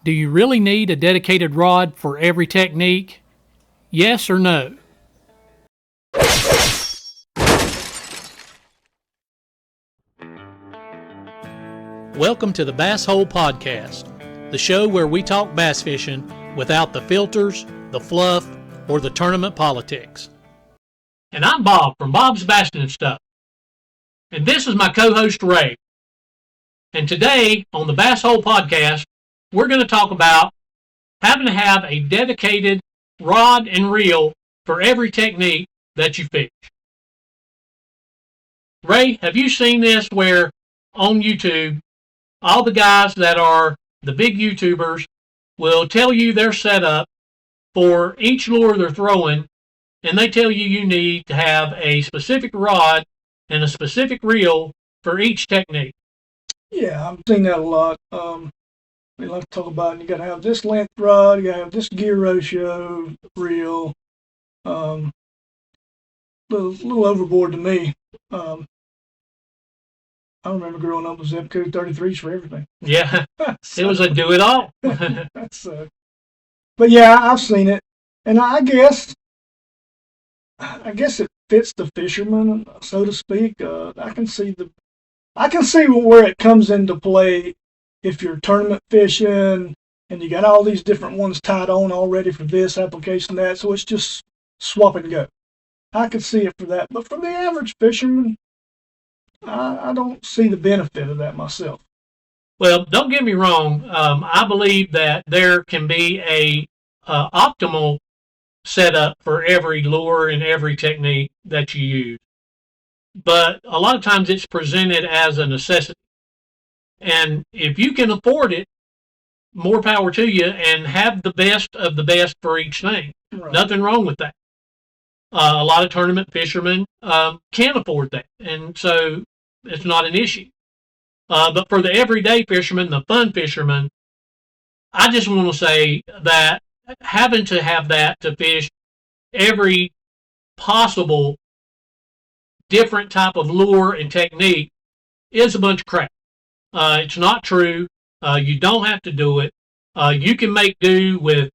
Do you really need a dedicated rod for every technique? Yes or no? Welcome to the Bass Hole Podcast, the show where we talk bass fishing without the filters, the fluff, or the tournament politics. And I'm Bob from Bob's Bassin' and Stuff. And this is my co-host Ray. And today on the Bass Hole Podcast, we're going to talk about having to have a dedicated rod and reel for every technique that you fish. Ray, have you seen this where on YouTube, all the guys that are the big YouTubers will tell you their setup for each lure they're throwing, and they tell you you need to have a specific rod and a specific reel for each technique? Yeah, I've seen that a lot. They like to talk about you got to have this length rod, you got to have this gear ratio reel. Little overboard to me. I remember growing up with zip code 33s for everything. Yeah, it was a do-it-all. But yeah, I've seen it, and I guess it fits the fisherman, so to speak. I can see where it comes into play if you're tournament fishing and you got all these different ones tied on already for this application, that. So it's just swap and go. I could see it for that, but for the average fisherman, I don't see the benefit of that myself. Well, don't get me wrong. I believe that there can be a optimal setup for every lure and every technique that you use. But a lot of times it's presented as a necessity. And if you can afford it, more power to you, and have the best of the best for each thing. Right. Nothing wrong with that. A lot of tournament fishermen can't afford that, and so it's not an issue. But for the everyday fisherman, the fun fisherman, I just want to say that having to have that to fish every possible different type of lure and technique is a bunch of crap. It's not true. You don't have to do it. You can make do with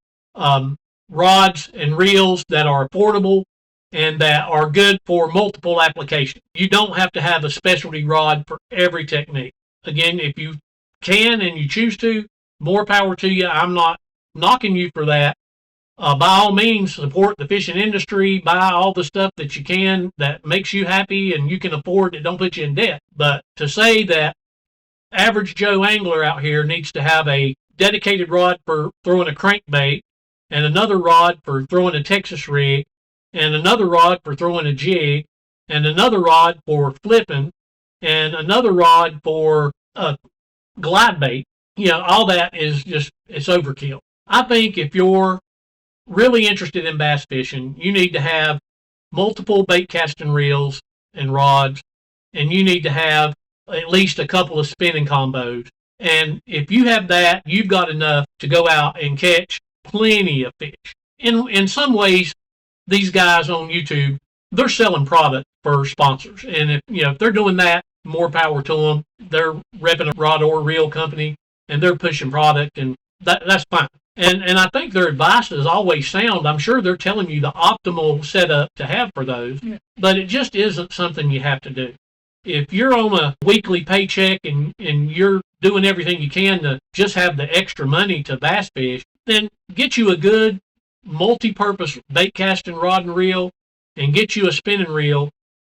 rods and reels that are affordable and that are good for multiple applications. You don't have to have a specialty rod for every technique. Again, if you can and you choose to, more power to you. I'm not knocking you for that. By all means, support the fishing industry. Buy all the stuff that you can that makes you happy and you can afford that don't put you in debt. But to say that average Joe angler out here needs to have a dedicated rod for throwing a crankbait, and another rod for throwing a Texas rig, and another rod for throwing a jig, and another rod for flipping, and another rod for glide bait, all that is just, it's overkill. I think if you're really interested in bass fishing, you need to have multiple bait casting reels and rods, and you need to have at least a couple of spinning combos. And if you have that, you've got enough to go out and catch plenty of fish. In some ways, these guys on YouTube, they're selling product for sponsors. And if they're doing that, more power to them. They're repping a rod or reel company and they're pushing product, and that's fine. And I think their advice is always sound. I'm sure they're telling you the optimal setup to have for those, but it just isn't something you have to do. If you're on a weekly paycheck and you're doing everything you can to just have the extra money to bass fish, then get you a good multi-purpose bait casting rod and reel, and get you a spinning reel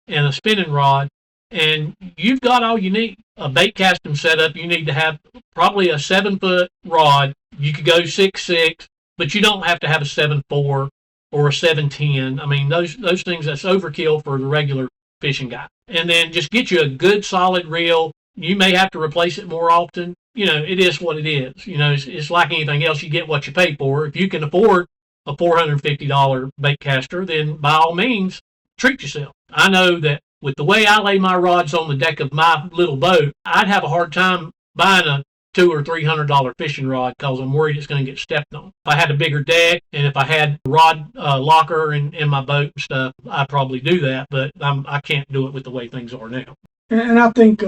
and a spinning rod, and you've got all you need. A bait casting setup, you need to have probably a 7-foot rod. You could go 6'6", but you don't have to have a 7'4" or a 7'10". I mean, those things, that's overkill for the regular fishing guy. And then just get you a good solid reel. You may have to replace it more often. It is what it is. It's like anything else. You get what you pay for. If you can afford a $450 bait caster, then by all means, treat yourself. I know that with the way I lay my rods on the deck of my little boat, I'd have a hard time buying a $200 or $300 fishing rod because I'm worried it's going to get stepped on. If I had a bigger deck and if I had a rod locker in my boat and stuff, I'd probably do that, but I can't do it with the way things are now. And I think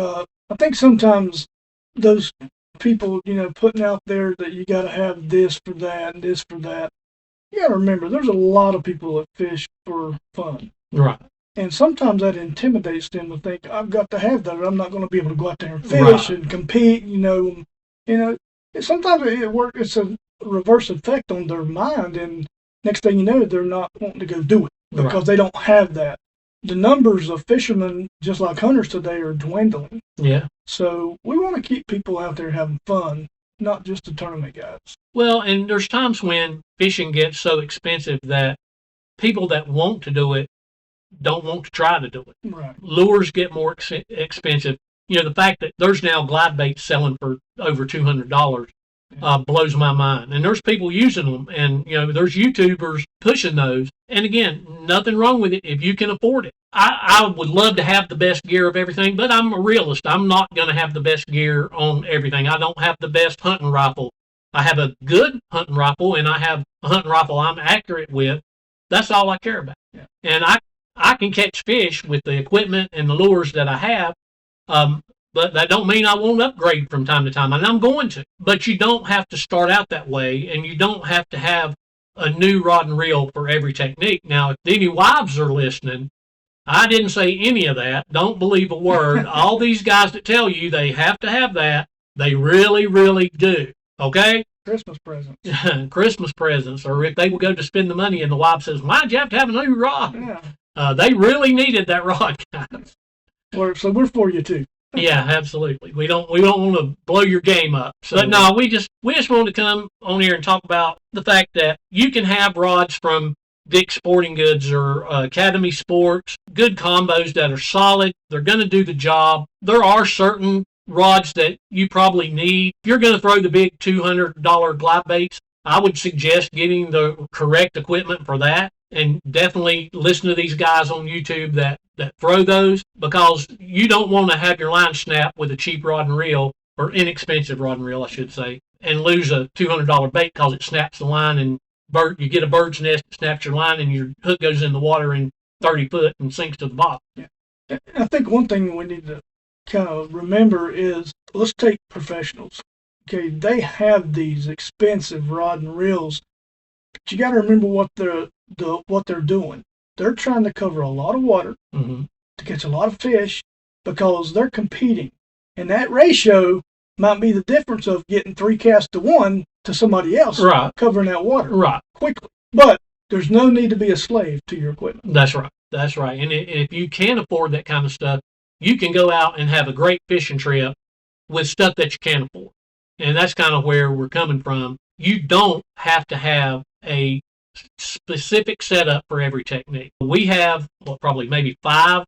sometimes those people, putting out there that you got to have this for that and this for that. You got to remember, there's a lot of people that fish for fun. Right. And sometimes that intimidates them to think, I've got to have that, or I'm not going to be able to go out there and fish and compete, Sometimes it's a reverse effect on their mind, and next thing you know, they're not wanting to go do it because they don't have that. The numbers of fishermen, just like hunters today, are dwindling. Yeah. So we want to keep people out there having fun, not just the tournament guys. Well, and there's times when fishing gets so expensive that people that want to do it don't want to try to do it. Right. Lures get more expensive. The fact that there's now glide baits selling for over $200 blows my mind. And there's people using them, and there's YouTubers pushing those. And again, nothing wrong with it if you can afford it. I would love to have the best gear of everything, but I'm a realist. I'm not going to have the best gear on everything. I don't have the best hunting rifle. I have a good hunting rifle, and I have a hunting rifle I'm accurate with. That's all I care about. Yeah. And I can catch fish with the equipment and the lures that I have. But that don't mean I won't upgrade from time to time, and I'm going to. But you don't have to start out that way, and you don't have to have a new rod and reel for every technique. Now, if any wives are listening, I didn't say any of that. Don't believe a word. All these guys that tell you they have to have that, they really, really do. Okay? Christmas presents. Christmas presents, or if they will go to spend the money and the wife says, why'd you have to have a new rod? Yeah. They really needed that rod, guys. So we're for you too. Yeah, absolutely. We don't want to blow your game up. So, but no, we just want to come on here and talk about the fact that you can have rods from Dick's Sporting Goods or Academy Sports, good combos that are solid. They're going to do the job. There are certain rods that you probably need. If you're going to throw the big $200 glide baits, I would suggest getting the correct equipment for that. And definitely listen to these guys on YouTube that throw those, because you don't want to have your line snap with a cheap rod and reel, or inexpensive rod and reel, I should say, and lose a $200 bait because it snaps the line, and you get a bird's nest that snaps your line, and your hook goes in the water in 30 foot and sinks to the bottom. Yeah. I think one thing we need to kind of remember is, let's take professionals. Okay, they have these expensive rod and reels, but you got to remember what they're doing. They're trying to cover a lot of water to catch a lot of fish, because they're competing. And that ratio might be the difference of getting 3 casts to 1 to somebody else covering that water quickly. But there's no need to be a slave to your equipment. That's right. And if you can afford that kind of stuff, you can go out and have a great fishing trip with stuff that you can't afford. And that's kind of where we're coming from. You don't have to have a specific setup for every technique. We have probably maybe 5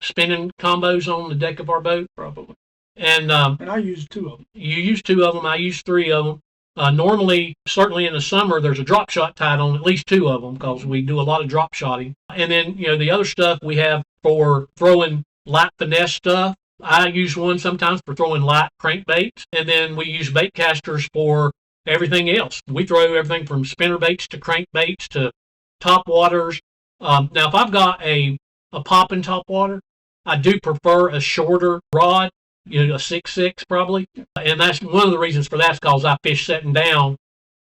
spinning combos on the deck of our boat, probably. And I use 2 of them. You use 2 of them. I use 3 of them. Normally, certainly in the summer, there's a drop shot tied on at least 2 of them, because we do a lot of drop shotting. And then the other stuff we have for throwing light finesse stuff. I use one sometimes for throwing light crankbaits, and then we use BAITCASTERS for everything else. We throw everything from spinner baits to crankbaits to top waters. Now, if I've got a popping top water, I do prefer a shorter rod, a 6.6 probably. And that's one of the reasons for that, is because I fish setting down,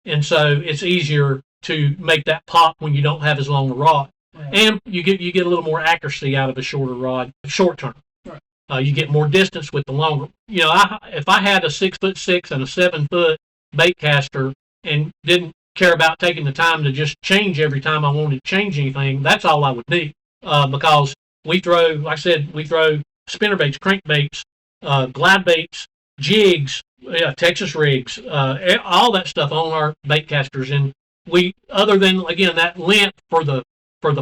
and so it's easier to make that pop when you don't have as long a rod. Right. And you get a little more accuracy out of a shorter rod, short term. Right. You get more distance with the longer. If I had a 6'6" and a 7-foot baitcaster and didn't care about taking the time to just change every time I wanted to change anything, that's all I would need. Because we throw, like I said, we throw spinner baits, crankbaits, glide baits, jigs, Texas rigs, all that stuff on our baitcasters. And we, other than again that length for the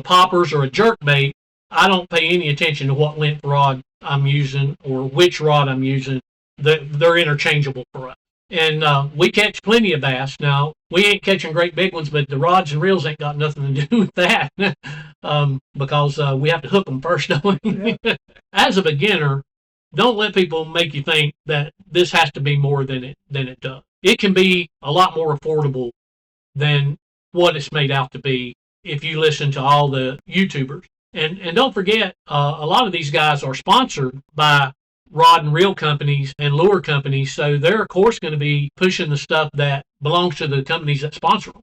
poppers or a jerk bait, I don't pay any attention to what length rod I'm using or which rod I'm using. They're interchangeable for us. And we catch plenty of bass. Now, we ain't catching great big ones, but the rods and reels ain't got nothing to do with that, because we have to hook them first, don't we? Yeah. As a beginner, don't let people make you think that this has to be more than it does. It can be a lot more affordable than what it's made out to be if you listen to all the YouTubers. And don't forget, a lot of these guys are sponsored by rod and reel companies and lure companies, so they're of course going to be pushing the stuff that belongs to the companies that sponsor them.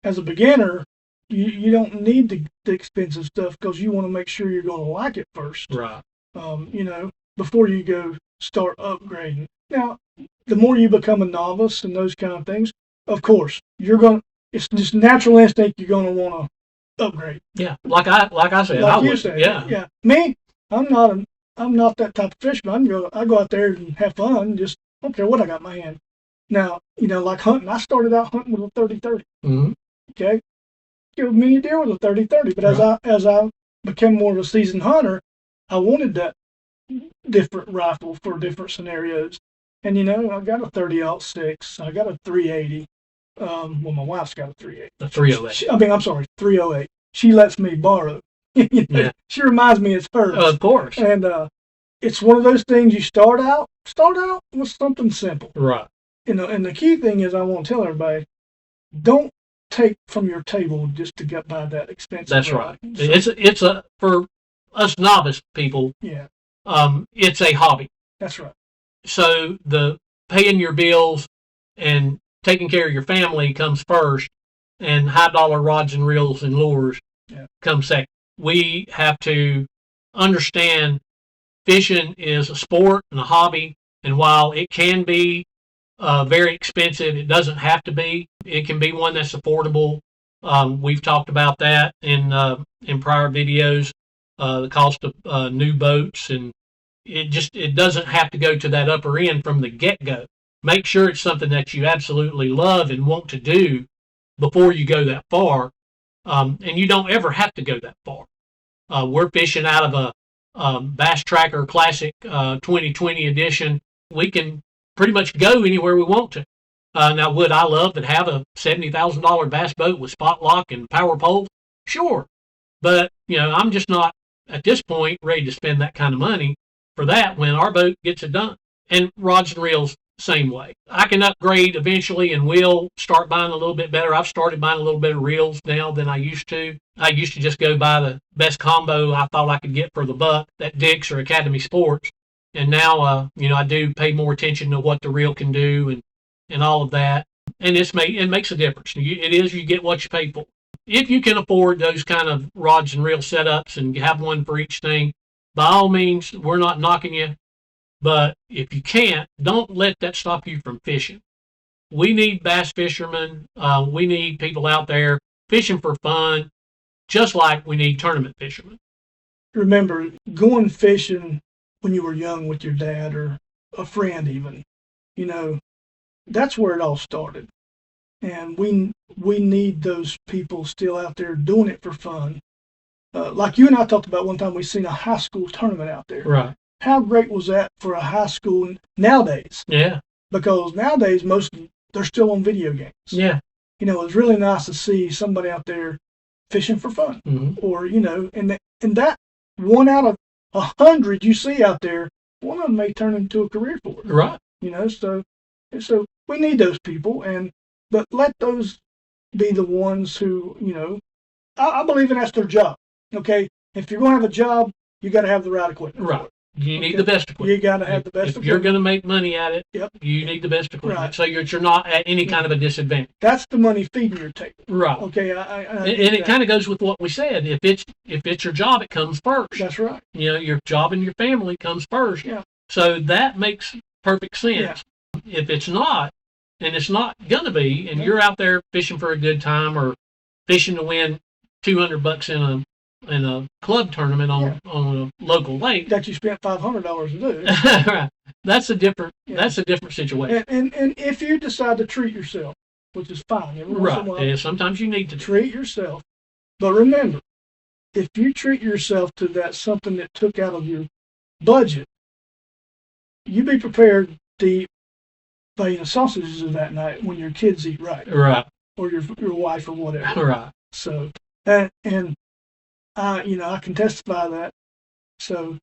As a beginner, you don't need the expensive stuff because you want to make sure you're going to like it first. Right. You know, before you go start upgrading. Now, the more you become a novice and those kind of things, of course, it's just natural instinct you're going to want to upgrade. Yeah, like I said, like I you would. said, Yeah. Me, I'm not that type of fisherman. I go out there and have fun. Just don't care what I got in my hand. Now, you know, like hunting, I started out hunting with a 30-30. Mm-hmm. Okay, killed many deer with a 30-30. But Right. as I became more of a seasoned hunter, I wanted that different rifle for different scenarios. And you know, I got a 30-06. I got a 380. Well, my wife's got a 380. The 308. I'm sorry, 308. She lets me borrow. You know, Yeah. She reminds me it's hers. Of course. And it's one of those things you start out with something simple. Right. You know, and the key thing is I want to tell everybody, don't take from your table just to get by that expensive. That's rod. right. So, It's a for us novice people. Yeah, It's a hobby. that's right. So the paying your bills and taking care of your family comes first, and high dollar rods and reels and lures come second. We have to understand fishing is a sport and a hobby, and while it can be very expensive, it doesn't have to be. It can be one that's affordable. We've talked about that in prior videos. The cost of new boats, and it doesn't have to go to that upper end from the get-go. Make sure it's something that you absolutely love and want to do before you go that far. And you don't ever have to go that far. We're fishing out of a Bass Tracker Classic 2020 edition. We can pretty much go anywhere we want to. Now, would I love to have a $70,000 bass boat with spot lock and power pole? Sure. But, you know, I'm just not, at this point, ready to spend that kind of money for that when our boat gets it done. And rods and reels, same way. I can upgrade eventually and will start buying a little bit better. I've started buying a little bit of reels now than I used to. I used to just go buy the best combo I thought I could get for the buck at Dick's or Academy Sports. And now, you know, I do pay more attention to what the reel can do and all of that. And it makes a difference. You get what you pay for. If you can afford those kind of rods and reel setups and have one for each thing, by all means, we're not knocking you. But if you can't, don't let that stop you from fishing. We need bass fishermen. We need people out there fishing for fun, just like we need tournament fishermen. Remember, going fishing when you were young with your dad or a friend even, you know, that's where it all started. And we need those people still out there doing it for fun. Like you and I talked about one time, we seen a high school tournament out there. Right. How great was that for a high school nowadays? Yeah. Because nowadays, they're still on video games. Yeah. You know, it's really nice to see somebody out there fishing for fun. Mm-hmm. Or, you know, and that 1 out of 100 you see out there, one of them may turn into a career for it. Right. You know, so we need those people, but let those be the ones who, you know, I believe that's their job. Okay, if you're going to have a job, you got to have the right equipment. Right. You need the best equipment. You got to have the best equipment. If you're going to make money at it, yep, you need the best equipment. Right. So you're not at any kind of a disadvantage. That's the money feeding your table. Right. Okay, and it kind of goes with what we said. If it's your job, it comes first. That's right. You know, your job and your family comes first. Yeah. So that makes perfect sense. Yeah. If it's not, and it's not going to be, and you're out there fishing for a good time or fishing to win $200 in a club tournament on a local lake that you spent $500 to do. Right. That's a different situation. And if you decide to treat yourself, which is fine, right? Yeah, sometimes you need to treat yourself. But remember, if you treat yourself to that something that took out of your budget, you be prepared to eat sausages that night when your kids eat right. Right. Or your wife or whatever. Right. So and I, you know, I can testify that. So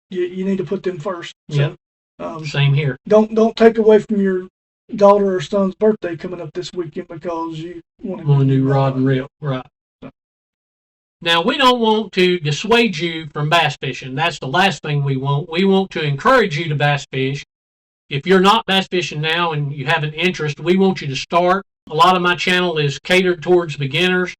you need to put them first. So, yeah. Same here. Don't take away from your daughter or son's birthday coming up this weekend because you want a new rod and reel. Right. Now, we don't want to dissuade you from bass fishing. That's the last thing we want. We want to encourage you to bass fish. If you're not bass fishing now and you have an interest, we want you to start. A lot of my channel is catered towards beginners.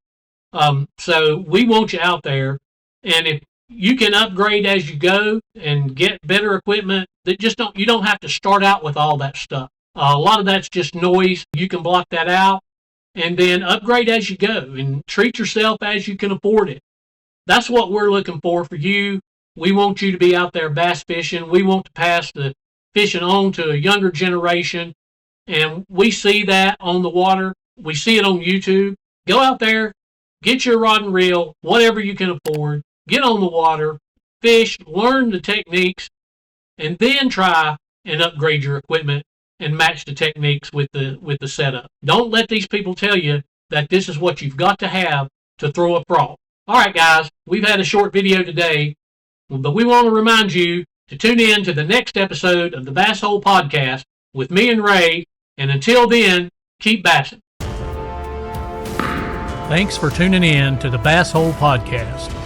So we want you out there. And if you can upgrade as you go and get better equipment, you don't have to start out with all that stuff. A lot of that's just noise. You can block that out and then upgrade as you go and treat yourself as you can afford it. That's what we're looking for you. We want you to be out there bass fishing. We want to pass the fishing on to a younger generation. And we see that on the water. We see it on YouTube. Go out there, get your rod and reel, whatever you can afford. Get on the water, fish, learn the techniques, and then try and upgrade your equipment and match the techniques with the setup. Don't let these people tell you that this is what you've got to have to throw a frog. All right, guys, we've had a short video today, but we want to remind you to tune in to the next episode of the Bass Hole Podcast with me and Ray, and until then, keep bassing. Thanks for tuning in to the Bass Hole Podcast.